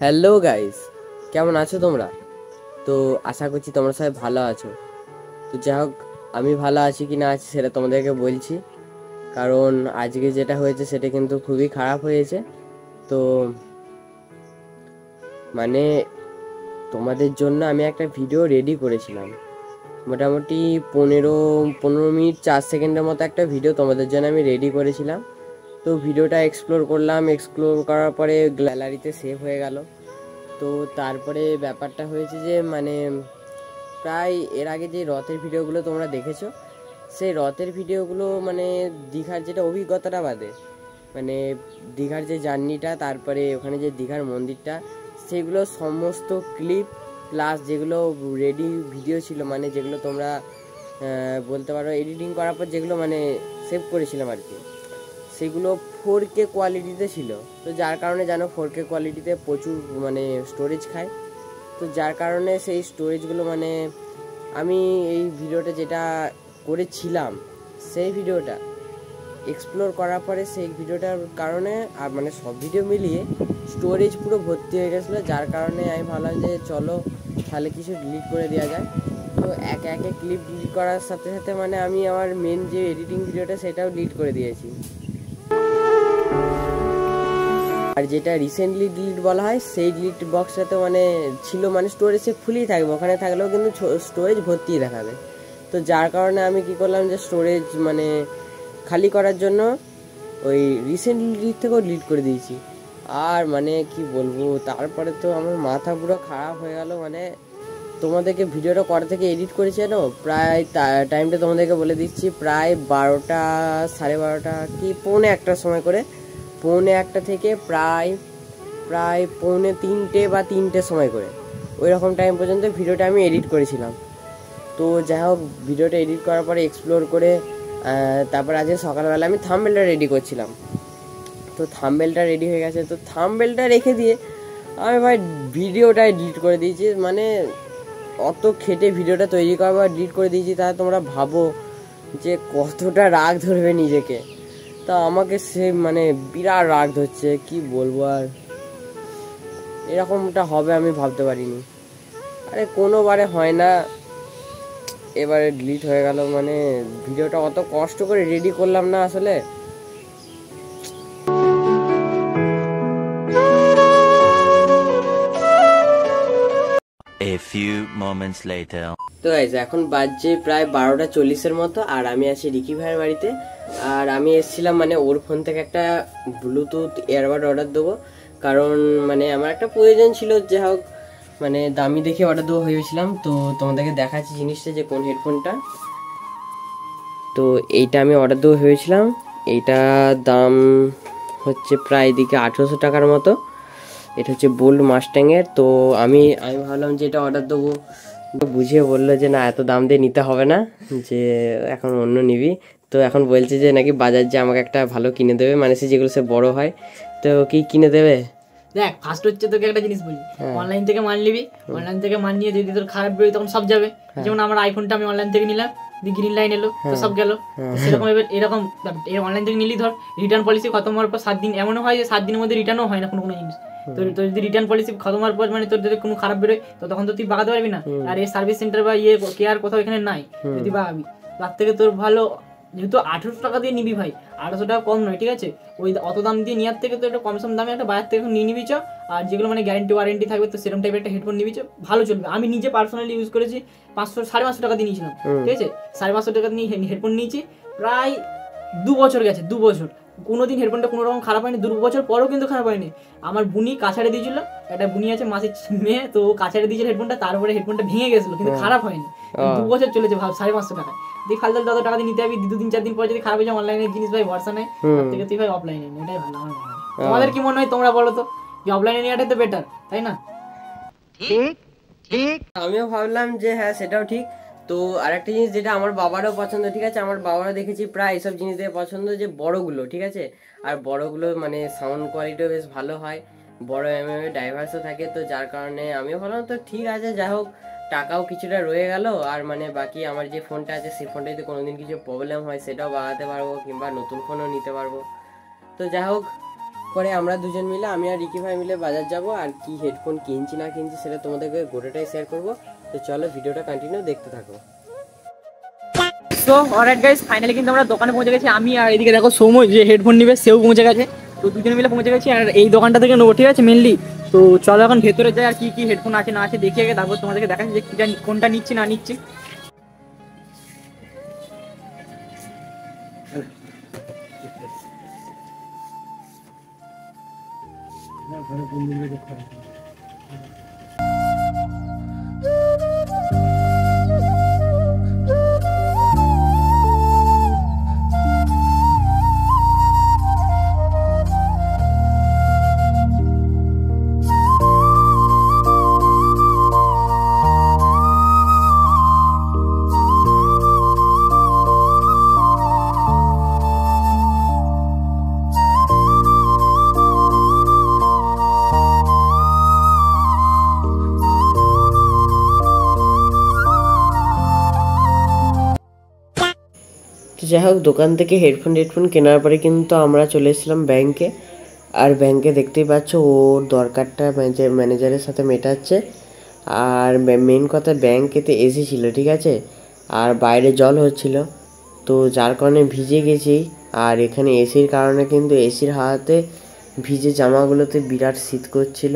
Hello guys, কেমন আছো তোমরা? তো আশা করছি তোমরা সবাই ভালো আছো। তো যাই হোক, আমি ভালো আছি কি না আছি সেটা তোমাদেরকে বলছি। কারণ আজকে যেটা হয়েছে সেটা কিন্তু খুবই খারাপ হয়েছে। তো মানে তোমাদের জন্য আমি একটা ভিডিও রেডি করেছিলাম, মোটামুটি 15 মিনিট 4 সেকেন্ডের মতো একটা ভিডিও তোমাদের জন্য আমি রেডি করেছিলাম। তো ভিডিওটা এক্সপ্লোর করলাম, এক্সপ্লোর করার পরে গ্যালারিতে সেভ হয়ে গেল। তো তারপরে ব্যাপারটা হয়েছে যে প্রায় এর আগে যে রথের ভিডিওগুলো তোমরা দেখেছো, সেই রথের ভিডিওগুলো দীঘার যেটা অভিজ্ঞতাটা বাদে, মানে দীঘার যে জার্নিটা, তারপরে ওখানে যে দীঘার মন্দিরটা, সেগুলো সমস্ত ক্লিপ প্লাস যেগুলো রেডি ভিডিও ছিল, যেগুলো তোমরা বলতে পারো এডিটিং করার পর যেগুলো সেভ করেছিলাম আর কি, সেগুলো 4K কোয়ালিটিতে ছিল। তো যার কারণে জানো 4K কোয়ালিটিতে প্রচুর স্টোরেজ খায়। তো যার কারণে সেই স্টোরেজগুলো আমি এই ভিডিওটা যেটা করেছিলাম, সেই ভিডিওটা এক্সপ্লোর করার পরে সেই ভিডিওটার কারণে আর সব ভিডিও মিলিয়ে স্টোরেজ পুরো ভর্তি হয়ে গেছিলো। যার কারণে আমি ভাবলাম যে চলো তাহলে কিছু ডিলিট করে দেওয়া যায়। তো একে একে ক্লিপ ডিলিট করার সাথে সাথে আমি আমার মেন যে এডিটিং ভিডিওটা সেটাও ডিলিট করে দিয়েছি। আর যেটা রিসেন্টলি ডিলিট বলা হয়, সেই ডিলিট বক্সটাতে ছিল স্টোরেজ ফুলই থাকবে, ওখানে থাকলেও কিন্তু স্টোরেজ ভর্তি দেখাবে। তো যার কারণে আমি কি করলাম যে স্টোরেজ খালি করার জন্য ওই রিসেন্টলি ডিলিট থেকেও ডিলিট করে দিয়েছি। আর কি বলবো, তারপরে তো আমার মাথা পুরো খারাপ হয়ে গেল। তোমাদেরকে ভিডিওটা কটা থেকে এডিট করেছি জানো? প্রায় টাইমটা তোমাদেরকে বলে দিচ্ছি, প্রায় 12টা 12:30 কি 1:45 সময় করে, 1:45 থেকে প্রায় 2:45 বা 3টে সময় করে, ওই রকম টাইম পর্যন্ত ভিডিওটা আমি এডিট করেছিলাম। তো যাই হোক, ভিডিওটা এডিট করার পরে এক্সপ্লোর করে তারপর আজকে সকালবেলা আমি থাম্বনেলটা রেডি করছিলাম। তো থাম্বনেলটা রেডি হয়ে গেছে, তো থাম্বনেলটা রেখে দিয়ে আমি ভাই ভিডিওটা ডিলিট করে দিয়েছি। অত খেটে ভিডিওটা তৈরি করা বা ডিলিট করে দিয়েছি, তাহলে তোমরা ভাবো যে কতটা রাগ ধরবে নিজেকে। তা আমাকে সে বিরাট রাগ ধরছে, কি বলবো। আর এরকমটা হবে আমি ভাবতে পারিনি। আরে কোনোবারে হয় না, এবারে ডিলিট হয়ে গেল। ভিডিওটা অত কষ্ট করে রেডি করলাম না আসলে। A few moments later. তো গাইস, এখন বাজছে প্রায় 12:40 মতো, আর আমি আছি রিকি ভাইয়ের বাড়িতে। আর আমি এসেছিলাম ওর ফোন থেকে একটা ব্লুটুথ এয়ারবাড অর্ডার দেবো, কারণ আমার একটা প্রয়োজন ছিল। যাই হোক, দামি দেখে অর্ডার দেবো ভেবেছিলাম। তো তোমাদেরকে দেখাচ্ছি জিনিসটা, যে কোন হেডফোনটা। তো এইটা আমি অর্ডার দেবো ভেবেছিলাম। এইটা দাম হচ্ছে প্রায় এদিকে 1800 টাকার মতো। এটা হচ্ছে বোল্ড মাস্ট্যাংয়ের। তো আমি ভাবলাম যে এটা অর্ডার দেবো, বুঝিয়ে বললো যে না, এত দাম দিয়ে নিতে হবে না, যে এখন অন্য নিবি। তো এখন বলছে যে নাকি বাজার যে আমাকে একটা ভালো কিনে দেবে, সে যেগুলো সে বড় হয়। তো কি কিনে দেবে? দেখ, ফার্স্ট হচ্ছে তোকে একটা জিনিস বলি, অনলাইন থেকে মাল নিবি, অনলাইন থেকে মাল নিয়ে যদি তোর খারাপ বেরোয় তখন সব যাবে। যেমন আমার আইফোনটা আমি অনলাইন থেকে নিলাম, গ্রিন লাইন এলো, তো সব গেল। সেরকম এরকম অনলাইন থেকে নিলি, ধর রিটার্ন পলিসি খতম হওয়ার পর 7 দিন, এমনও হয় যে 7 দিনের মধ্যে রিটার্নও হয় না কোনো জিনিস। তো যদি রিটার্ন পলিসি খতম হওয়ার পর তোর যদি কোনো খারাপ বেরোয়, তো তখন তো তুই বাগাতে পারবি না। আর এই সার্ভিস সেন্টার বা কেয়ার কোথাও এখানে নাই, যদি বাগাবি তার থেকে তোর ভালো, যেহেতু 1800 টাকা দিয়ে নিবি ভাই, 1800 টাকা কম নয়, ঠিক আছে? ওই অত দাম দিয়ে নেওয়ার থেকে তো একটা কম সম দামে একটা বাজার থেকে নিয়ে নিবি চ। আর যেগুলো গ্যারেন্টি ওয়ারেন্টি থাকবে, তো সেরকম টাইপের একটা হেডফোন নিবি চ, ভালো চলবে। আমি নিজে পার্সোনালি ইউজ করেছি, 500 টাকা দিয়ে নিয়েছিলাম, ঠিক আছে? 550 টাকা দিয়ে হেডফোন নিয়েছি, প্রায় 2 বছর গেছে, 2 বছর কোনোদিন হেডফোনটা কোনো রকম খারাপ হয়নি। 2 বছর পরেও কিন্তু খারাপ হয়নি। আমার বুনি কাছাড়ে দিয়েছিল, একটা বুনি আছে মাসির মেয়ে, তো কাছাড়ে দিয়েছিল হেডফোনটা, তারপরে হেডফোনটা ভেঙে গেছিলো, কিন্তু খারাপ হয়নি। 2 বছর চলেছে, ভাব 550 টাকায় দিয়ে ফালতু তত টাকা দিয়ে নিতে হবে। 2-3-4 দিন পর যদি খারাপ হয়ে যায়, অনলাইনের জিনিস ভাই ভরসা নেই, তার থেকে তুই ভাই অফলাইনে নে, এটাই ভালো আমার মনে হয়। তোমাদের কি মনে হয় তোমরা বলো তো, যে অফলাইনে নেওয়াটাই তো বেটার, তাই না? ঠিক ঠিক, আমিও ভাবলাম যে হ্যাঁ, সেটাও ঠিক। তো আরেকটা জিনিস যেটা আমার বাবারও পছন্দ, ঠিক আছে, আমার বাবারও দেখেছি প্রায় এইসব জিনিস দিয়ে পছন্দ, যে বড়গুলো, ঠিক আছে। আর বড়গুলো সাউন্ড কোয়ালিটিও বেশ ভালো হয়, বড় ডাইভার্সও থাকে। তো যার কারণে আমিও ভাবলাম তো ঠিক আছে, যাই হোক, টাকাও কিছুটা রয়ে গেল। আর বাকি আমার যে ফোনটা আছে, সেই ফোনটা যদি কোনোদিন কিছু প্রবলেম হয়, সেটাও বাগাতে পারবো, কিংবা নতুন ফোনও নিতে পারবো। তো যাই হোক, পরে আমরা দুজন মিলে, আমি আর রিকি ভাই মিলে বাজার যাব, আর কি হেডফোন কিনছি না কিনছি সেটা তোমাদেরকে গোটাটাই শেয়ার করব। তো চলো ভিডিওটা কন্টিনিউ দেখতে থাকো। তো অলরাইট গাইস, ফাইনালি কিন্তু আমরা দোকানে পৌঁছে গেছি। আমি আর এদিকে দেখো সৌম্য যে হেডফোন নিবে সেও পৌঁছে গেছে। তো দুজনে মিলে পৌঁছে গেছি আর এই দোকানটা থেকে নেবো, ঠিক আছে মেনলি। তো চলো এখন ভেতরে যাই আর কি কি হেডফোন আছে না আছে দেখে তারপর তোমাদেরকে দেখাচ্ছি যে কোনটা নিচ্ছি না নিচ্ছি। তো যাই হোক, দোকান থেকে হেডফোন কেনার পরে কিন্তু আমরা চলে এসেছিলাম ব্যাংকে। আর ব্যাংকে দেখতেই পাচ্ছ ওর দরকারটা ম্যানেজারের সাথে মেটাচ্ছে। আর মেন কথা, ব্যাংকেতে এসি ছিল, ঠিক আছে, আর বাইরে জল হচ্ছিল, তো যার কারণে ভিজে গেছি। আর এখানে এসির কারণে কিন্তু এসির হাওয়াতে ভিজে জামাগুলোতে বিরাট শীত করছিল,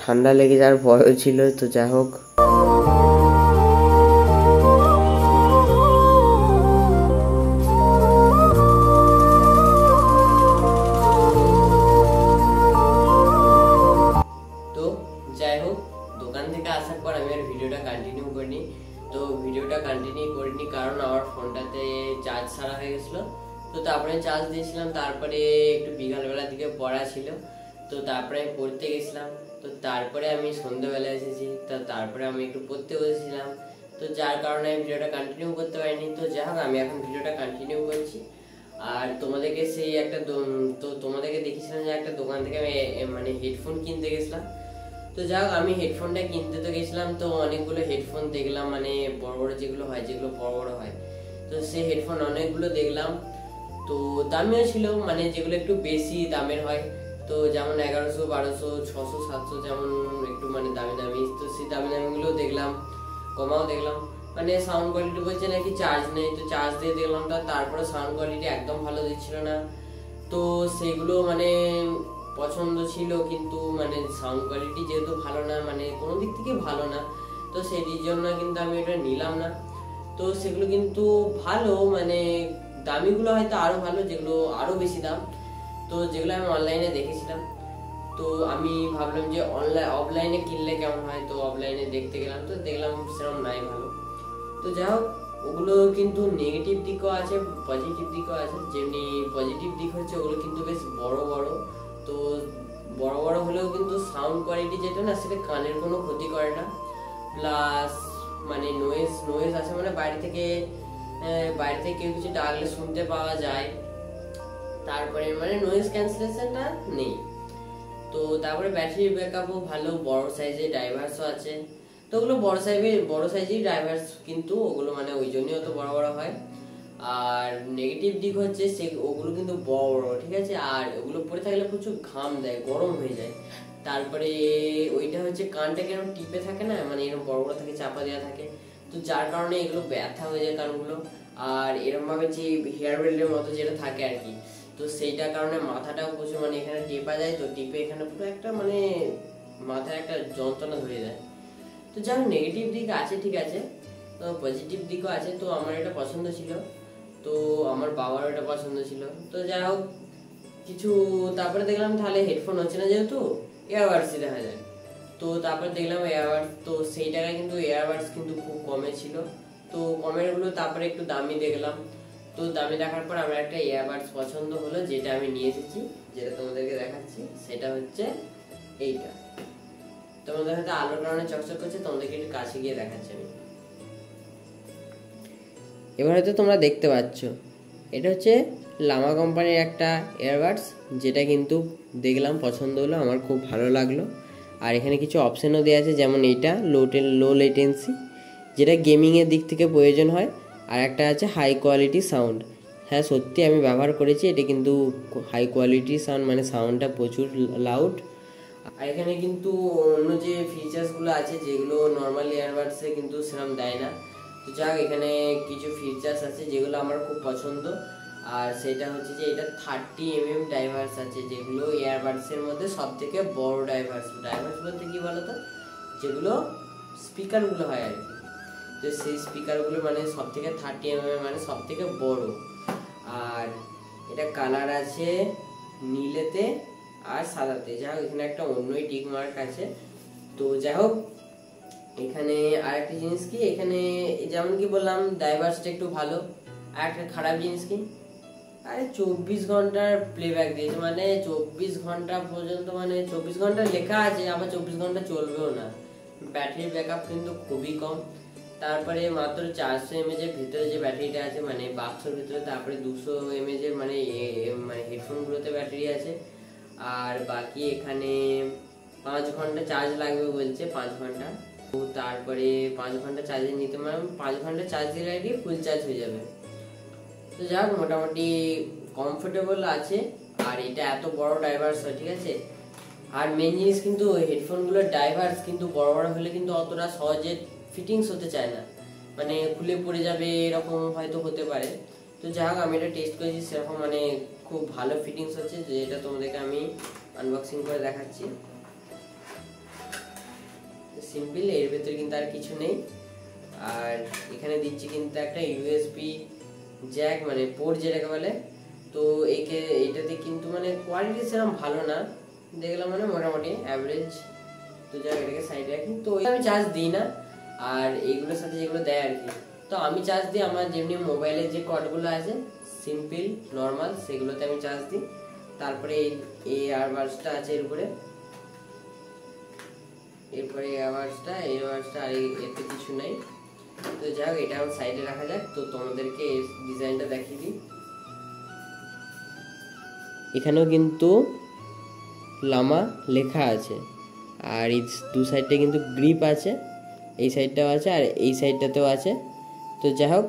ঠান্ডা লেগে যাওয়ার ভয়ও ছিল। তো যাই হোক, দোকান থেকে আসার পর আমি আর ভিডিওটা কন্টিনিউ করিনি কারণ আমার ফোনটাতে চার্জ সারা হয়ে গেছিলো। তো তারপরে চার্জ দিয়েছিলাম, তারপরে একটু বিকালবেলার দিকে পড়া ছিল, তো তারপরে আমি পড়তে গেছিলাম। তো তারপরে আমি সন্ধ্যাবেলা এসেছি, তো তারপরে আমি একটু পড়তে বসেছিলাম, তো যার কারণে আমি ভিডিওটা কন্টিনিউ করতে পারিনি। তো যাই হোক, আমি এখন ভিডিওটা কন্টিনিউ করছি। আর তোমাদেরকে তোমাদেরকে দেখেছিলাম যে একটা দোকান থেকে আমি মানে হেডফোন কিনতে গেছিলাম। তো যাই হোক, আমি হেডফোনটা কিনতে তো গেছিলাম, তো অনেকগুলো হেডফোন দেখলাম, মানে বড় বড় যেগুলো বড় হয়, তো সেই হেডফোন অনেকগুলো দেখলাম। তো দামিও ছিল, মানে যেগুলো একটু বেশি দামের হয়, তো যেমন 1100, 1200, 600, 700, যেমন একটু মানে দামি। তো সেই দামিগুলো দেখলাম, কমাও দেখলাম। মানে সাউন্ড কোয়ালিটি বলছে নাকি চার্জ নেই, তো চার্জ দিয়ে দেখলাম, তারপরে সাউন্ড কোয়ালিটি একদম ভালো দিচ্ছিল না। তো সেগুলো মানে পছন্দ ছিল, কিন্তু মানে সাউন্ড কোয়ালিটি যেহেতু ভালো না, মানে কোনো দিক থেকে ভালো না, তো সেই জন্য কিন্তু আমি এটা নিলাম না। তো সেগুলো কিন্তু ভালো, মানে দামিগুলো হয়তো আরো ভালো, যেগুলো আরো বেশি দাম, তো যেগুলো আমি অনলাইনে দেখেছিলাম। তো আমি ভাবলাম যে অফলাইনে কিনলে কেমন হয়, তো অফলাইনে দেখতে গেলাম, তো দেখলাম সেরকম নাই ভালো। তো যাই হোক, ওগুলো কিন্তু নেগেটিভ দিকও আছে, পজিটিভ দিকও আছে। যেমনি পজিটিভ দিক হচ্ছে ওগুলো কিন্তু বেশ বড়, তো বড় হলেও কিন্তু সাউন্ড কোয়ালিটি যেটা না, সেটা কানের কোনো ক্ষতি করে না। প্লাস মানে নয়েজ আছে, মানে বাইরে থেকে কেউ কিছু ডাকলে শুনতে পাওয়া যায়। তারপরে মানে নয়েজ ক্যান্সেলেশনটা নেই। তো তারপরে ব্যাটারি ব্যাকআপও ভালো, বড় সাইজের ড্রাইভার্সও আছে। তো ওগুলো বড় সাইজের ড্রাইভার্স, কিন্তু ওগুলো মানে ওই জন্যই অত বড় হয়। আর নেগেটিভ দিক হচ্ছে ওগুলো কিন্তু বড়, ঠিক আছে, আর ওগুলো পরে থাকলে প্রচুর ঘাম দেয়, গরম হয়ে যায়। তারপরে ওইটা হচ্ছে কানটা কেন টিপে থাকে না, মানে এরকম বড় থাকে, চাপা দেওয়া থাকে, তো যার কারণে এগুলো ব্যথা হয়ে যায় কানগুলো। আর এরকম ভাবে যে হেয়ার বেল্টের মতো যেটা থাকে আর কি, তো সেইটার কারণে মাথাটাও প্রচুর, মানে এখানে টেপা যায়, তো টিপে এখানে পুরো একটা মানে মাথায় একটা যন্ত্রণা ধরে যায়। তো যার নেগেটিভ দিক আছে, ঠিক আছে, তো পজিটিভ দিকও আছে। তো আমার এটা পছন্দ ছিল, তো আমার বাবারও এটা পছন্দ ছিল। তো যাই হোক কিছু, তারপরে দেখলাম তাহলে হেডফোন হচ্ছে না, যেহেতু ইয়ারবাডসই দেখা যায়। তো তারপরে দেখলাম ইয়ারবাডস, তো সেই টাকায় কিন্তু ইয়ারবাডস কিন্তু খুব কমে ছিল, তো কমেরগুলো তারপরে একটু দামি দেখলাম। তো দামি দেখার পর আমার একটা ইয়ারবাডস পছন্দ হলো, যেটা আমি নিয়ে এসেছি, যেটা তোমাদেরকে দেখাচ্ছি। সেটা হচ্ছে এইটা। তোমাদের হয়তো আলোর কারণে চকচক করছে, তোমাদেরকে একটু কাছে গিয়ে দেখাচ্ছি আমি। এবার হয়তো তোমরা দেখতে পাচ্ছ, এটা হচ্ছে লামা কোম্পানির একটা ইয়ারবাডস, যেটা কিন্তু দেখলাম পছন্দ হলো, আমার খুব ভালো লাগলো। আর এখানে কিছু অপশানও দেওয়া আছে, যেমন এইটা লো লেটেন্সি, যেটা গেমিংয়ের দিক থেকে প্রয়োজন হয়। আর একটা আছে হাই কোয়ালিটি সাউন্ড। হ্যাঁ সত্যি আমি ব্যবহার করেছি, এটা কিন্তু হাই কোয়ালিটি সাউন্ড, মানে সাউন্ডটা প্রচুর লাউড। আর এখানে কিন্তু অন্য যে ফিচার্সগুলো আছে যেগুলো নর্মাল ইয়ারবাডসে কিন্তু সেরকম দেয় না। তো যাক, এখানে কিছু ফিচার্স আছে যেগুলো আমার খুব পছন্দ, আর সেটা হচ্ছে যে এটা 30mm ডাইভার্স আছে, যেগুলো ইয়ারবাডসের মধ্যে সব থেকে বড় ডাইভার্স বলতে কি বলতো, যেগুলো স্পিকারগুলো হয় আর কি। তো সেই স্পিকারগুলো মানে সব থেকে 30mm মানে সব থেকে বড়। আর এটা কালার আছে নীলেতে আর সাদাতে। যাই হোক, এখানে একটা অন্যই টিক মার্ক আছে। তো যাই হোক, এখানে আর একটা জিনিস কি, এখানে যেমন কি বললাম ডাইভার্সটা একটু ভালো। আর একটা খারাপ জিনিস কি, আরে 24 ঘন্টার প্লেব্যাক দিয়েছে, মানে 24 ঘন্টা পর্যন্ত, মানে 24 ঘন্টা লেখা আছে, আবার 24 ঘন্টা চলবেও না। ব্যাটারি ব্যাকআপ কিন্তু খুবই কম। তারপরে মাত্র 400 mAh এর ভিতরে যে ব্যাটারিটা আছে, মানে বাক্সের ভিতরে, তারপরে 200 mAh এর মানে হেডফোনগুলোতে ব্যাটারি আছে। আর বাকি এখানে 5 ঘন্টা চার্জ লাগবে বলছে, 5 ঘন্টা। তো তারপরে 5 ঘন্টা চার্জে নিতে, মানে 5 ঘন্টা চার্জ দিলে আর কি ফুল চার্জ হয়ে যাবে। তো যাক, মোটামুটি কমফোর্টেবল আছে। আর এটা এত বড় ডাইভার্স হয়, ঠিক আছে। আর মেন জিনিস কিন্তু হেডফোনগুলোর ডাইভার্স কিন্তু বড় বড় হলে কিন্তু অতটা সহজে ফিটিংস হতে চায় না, মানে খুলে পড়ে যাবে এরকম হয়তো হতে পারে। তো যাই হোক, আমি এটা টেস্ট করেছি, সেরকম মানে খুব ভালো ফিটিংস হচ্ছে, যেটা তোমাদেরকে আমি আনবক্সিং করে দেখাচ্ছি। সিম্পল, এর ভেতরে কিন্তু আর কিছু নেই। আর এখানে দিচ্ছি কিন্তু একটা ইউএসবি জ্যাক, মানে পোর্ট যেটাকে বলে। তো এটাতে কিন্তু মানে কোয়ালিটি সেরকম ভালো না, দেখলাম মানে মোটামুটি অ্যাভারেজ। তো যাই এটাকে সাইডে রাখি। তো আমি চার্জ দিই না, আর এইগুলোর সাথে যেগুলো দেয় আর কি, তো আমি চার্জ দিই আমার যেমনি মোবাইলের যে কর্ডগুলো আছে সিম্পল নর্মাল, সেগুলোতে আমি চার্জ দিই। তারপরে এই ইয়ারবাডসটা আছে এরপরে ইয়ারবাডসটা আর এতে কিছু নাই। তো যাই হোক, এটা আমার সাইডে রাখা যাক। তো তোমাদেরকে এই ডিজাইনটা দেখিয়ে দিই। এখানেও কিন্তু লামা লেখা আছে, আর এই দু সাইডে কিন্তু গ্রিপ আছে, এই সাইডটাও আছে আর এই সাইডটাতেও আছে। তো যাই হোক,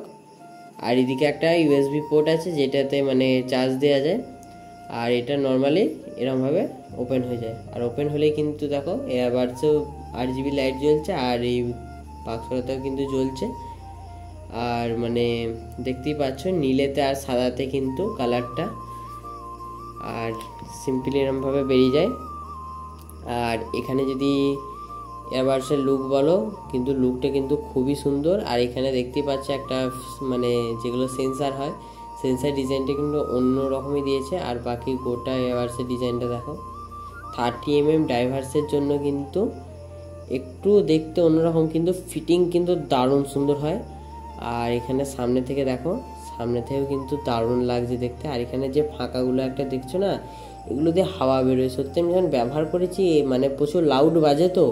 আর এদিকে একটা ইউএসবি পোর্ট আছে যেটাতে মানে চার্জ দেওয়া যায়। আর এটা নর্মালি এরকমভাবে ওপেন হয়ে যায়, আর ওপেন হলেই কিন্তু দেখো এয়ারবাডসেও RGB লাইট জ্বলছে, আর এই বাক্সটাতেও কিন্তু জ্বলছে। আর মানে দেখতেই পাচ্ছ নীলেতে আর সাদাতে কিন্তু কালারটা, আর সিম্পলি এরকমভাবে বেরিয়ে যায়। আর এখানে যদি এয়ারবাডসের লুক বলো, কিন্তু লুকটা কিন্তু খুবই সুন্দর। আর এখানে দেখতেই পাচ্ছ একটা মানে যেগুলো সেন্সার হয়, সেন্সার ডিজাইনটা কিন্তু অন্য রকমই দিয়েছে। আর বাকি গোটা এয়ারবাডসের ডিজাইনটা দেখো, 30mm ডাইভার্সের জন্য কিন্তু একটু দেখতে অন্যরকম, কিন্তু ফিটিং কিন্তু দারুণ সুন্দর হয়। আর এখানে সামনে থেকে দেখো, সামনে থেকেও কিন্তু দারুণ লাগছে দেখতে। আর এখানে যে ফাঁকাগুলো একটা দেখছো না, এগুলো দিয়ে হাওয়া বেরোয়। সত্যি আমি যখন ব্যবহার করেছি, মানে প্রচুর লাউড বাজে তো,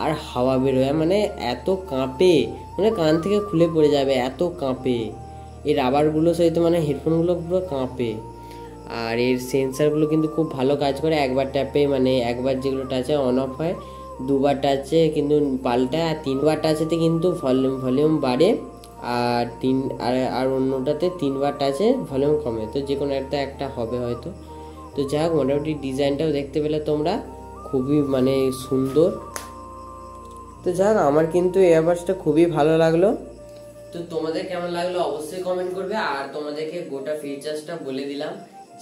আর হাওয়া বেরোয়, মানে এত কাঁপে, মানে কান থেকে খুলে পড়ে যাবে, এত কাঁপে। এই রাবারগুলো সহিত মানে হেডফোনগুলো পুরো কাঁপে। আর এর সেন্সারগুলো কিন্তু খুব ভালো কাজ করে, একবার ট্যাপে মানে একবার যেগুলো টাচে অন অফ হয়, দুবার টাচে কিন্তু পাল্টা, আর 3বার টাচেতে কিন্তু ভলিউম বাড়ে, আর অন্যটাতে 3বার টাচে ভলিউম কমে। তো যে কোনো একটা হবে হয়তো। তো যাই হোক, মোটামুটি ডিজাইনটাও দেখতে পেলে তোমরা, খুবই মানে সুন্দর। তো যাই হোক, আমার কিন্তু এয়ারবাডসটা খুবই ভালো লাগলো। তো তোমাদের কেমন লাগলো অবশ্যই কমেন্ট করবে। আর তোমাদেরকে গোটা ফিচার্সটা বলে দিলাম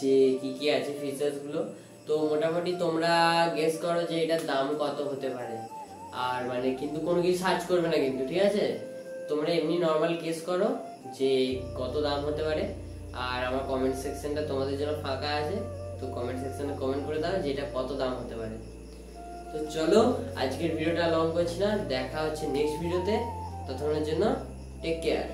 যে কি কি আছে ফিচার্সগুলো। তো মোটামুটি তোমরা গেস করো যে এটার দাম কত হতে পারে। আর মানে কিন্তু কোনো কিছু সার্চ করবে না কিন্তু, ঠিক আছে। তোমরা এমনি নর্মাল গেস করো যে কত দাম হতে পারে। আর আমার কমেন্ট সেকশনটা তোমাদের জন্য ফাঁকা আছে, তো কমেন্ট সেকশনে কমেন্ট করে দাও যে এটা কত দাম হতে পারে। তো চলো, আজকের ভিডিওটা লং করছি না, দেখা হচ্ছে নেক্সট ভিডিওতে। ততক্ষণের জন্য টেক কেয়ার।